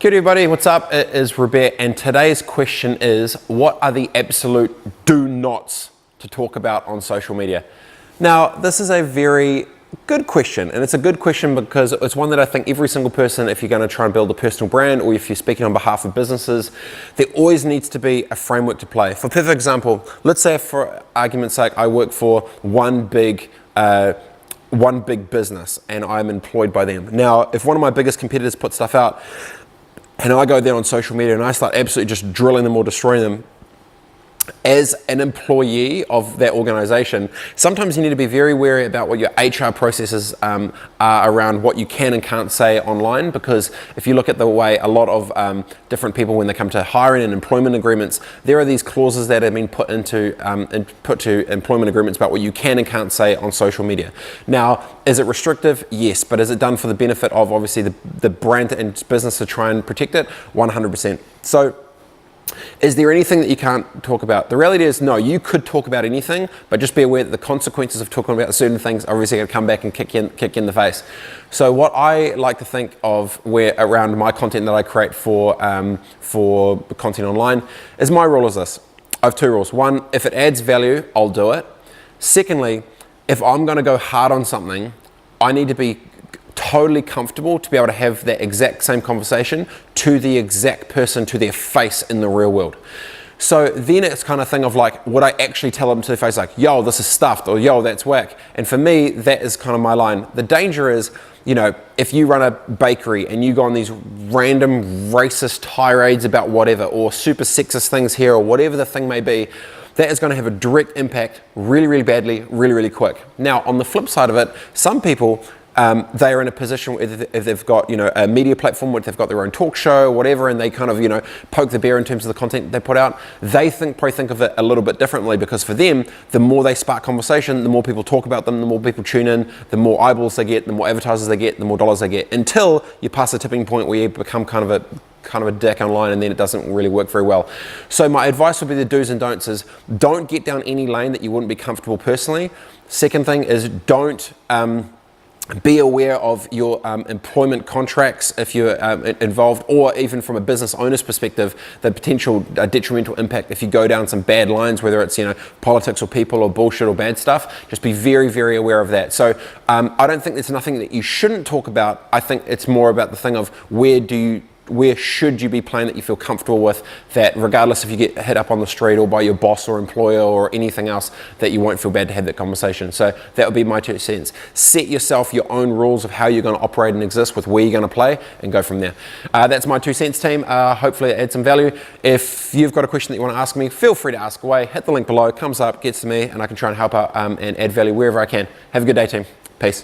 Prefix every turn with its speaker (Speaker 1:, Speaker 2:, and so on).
Speaker 1: Kia ora everybody, what's up? It is Robett, and today's question is, what are the absolute do nots to talk about on social media? Now, this is a very good question, and it's a good question because it's one that I think every single person, if you're going to try and build a personal brand or if you're speaking on behalf of businesses, there always needs to be a framework to play. For perfect example, let's say for argument's sake, I work for one big business and I'm employed by them. Now, if one of my biggest competitors puts stuff out and I go there on social media and I start absolutely just drilling them or destroying them, as an employee of that organization, sometimes you need to be very wary about what your HR processes are around what you can and can't say online, because if you look at the way a lot of different people, when they come to hiring and employment agreements, there are these clauses that have been put to employment agreements about what you can and can't say on social media. Now, is it restrictive? Yes, but is it done for the benefit of obviously the brand and business to try and protect it? 100%. So, is there anything that you can't talk about? The reality is no, you could talk about anything, but just be aware that the consequences of talking about certain things are obviously going to come back and kick you in the face. So what I like to think of around my content that I create for content online is, my rule is this. I have two rules. One, if it adds value, I'll do it. Secondly, if I'm going to go hard on something, I need to be totally comfortable to be able to have that exact same conversation to the exact person, to their face in the real world. So then it's kind of thing of like, would I actually tell them to their face like, yo, this is stuffed, or yo, that's whack? And for me, that is kind of my line. The danger is, you know, if you run a bakery and you go on these random racist tirades about whatever, or super sexist things here, or whatever the thing may be, that is going to have a direct impact really, really badly, really, really quick. Now, on the flip side of it, some people, they are in a position where if they've got, you know, a media platform, where they've got their own talk show, whatever, and they kind of, you know, poke the bear in terms of the content they put out, they probably think of it a little bit differently, because for them, the more they spark conversation, the more people talk about them, the more people tune in, the more eyeballs they get, the more advertisers they get, the more dollars they get, until you pass a tipping point where you become kind of a dick online, and then it doesn't really work very well. So my advice would be, the do's and don'ts is, don't get down any lane that you wouldn't be comfortable personally. Second thing is, don't be aware of your employment contracts if you're involved, or even from a business owner's perspective, the potential detrimental impact if you go down some bad lines, whether it's, you know, politics or people or bullshit or bad stuff. Just be very, very aware of that. So I don't think there's nothing that you shouldn't talk about. I think it's more about the thing of where should you be playing that you feel comfortable with, that regardless if you get hit up on the street or by your boss or employer or anything else, that you won't feel bad to have that conversation. So that would be my 2 cents. Set yourself your own rules of how you're going to operate and exist with where you're going to play, and go from there. That's my 2 cents, team. Hopefully it adds some value. If you've got a question that you want to ask me, feel free to ask away. Hit the link below, comes up, gets to me, and I can try and help out and add value wherever I can. Have a good day, team. Peace.